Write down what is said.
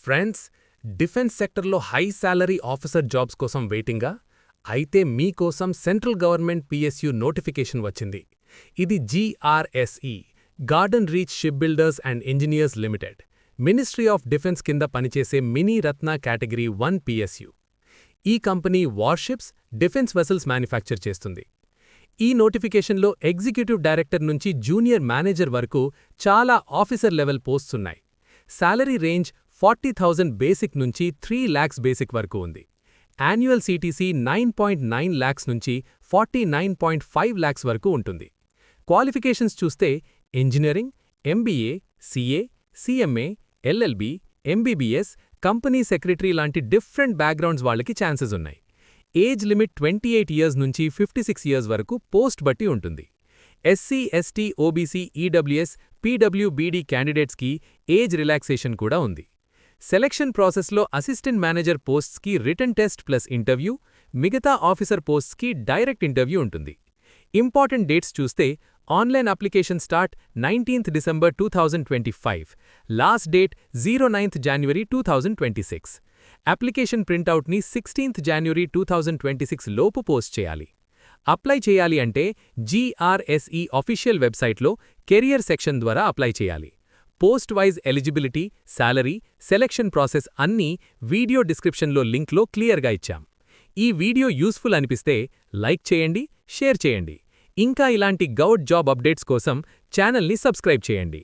Friends, defence సెక్టర్లో high salary officer jobs కోసం వెయిటింగా? అయితే మీకోసం సెంట్రల్ గవర్నమెంట్ పిఎస్యు నోటిఫికేషన్ వచ్చింది. ఇది GRSE garden reach ship builders and engineers limited, ministry of defence కింద పనిచేసే మినీ రత్న కేటగిరీ 1 పిఎస్యు. ఈ company warships, defence vessels manufacture చేస్తుంది. ఈ నోటిఫికేషన్లో ఎగ్జిక్యూటివ్ డైరెక్టర్ నుంచి జూనియర్ మేనేజర్ వరకు చాలా ఆఫీసర్ లెవెల్ పోస్ట్స్ ఉన్నాయి. సాలరీ రేంజ్ 40,000 బేసిక్ నుంచి 3 lakhs బేసిక్ వరకు ఉంది. యాన్యువల్ CTC 9.9 lakhs నుంచి 49.5 lakhs వరకు ఉంటుంది. క్వాలిఫికేషన్స్ చూస్తే engineering, MBA, CA, CMA, LLB, MBBS, company secretary లాంటి డిఫరెంట్ బ్యాక్గ్రౌండ్స్ వాళ్ళకి ఛాన్సెస్ ఉన్నాయి. ఏజ్ లిమిట్ 28 years నుంచి 56 years వరకు పోస్ట్ బట్టి ఉంటుంది. SC, ST, OBC, EWS, PWBD క్యాండిడేట్స్కి ఏజ్ రిలాక్సేషన్ కూడా ఉంది. సెలక్షన్ ప్రాసెస్లో అసిస్టెంట్ మేనేజర్ పోస్ట్స్కి రిటన్ టెస్ట్ ప్లస్ ఇంటర్వ్యూ, మిగతా ఆఫీసర్ పోస్ట్స్కి డైరెక్ట్ ఇంటర్వ్యూ ఉంటుంది. ఇంపార్టెంట్ డేట్స్ చూస్తే online application start 19th December 2025, last date 09th January 2026. Application ప్రింటౌట్ని 16th January 2026 లోపు పోస్ట్ చేయాలి. అప్లై చేయాలి అంటే GRSE అఫీషియల్ వెబ్సైట్లో కెరియర్ సెక్షన్ ద్వారా అప్లై చేయాలి. Post wise eligibility, salary, selection process అన్నీ వీడియో డిస్క్రిప్షన్లో లింక్లో క్లియర్గా ఇచ్చాం. ఈ వీడియో యూస్ఫుల్ అనిపిస్తే లైక్ చేయండి, షేర్ చేయండి. ఇంకా ఇలాంటి గౌట్ జాబ్ అప్డేట్స్ కోసం ఛానల్ని సబ్స్క్రైబ్ చేయండి.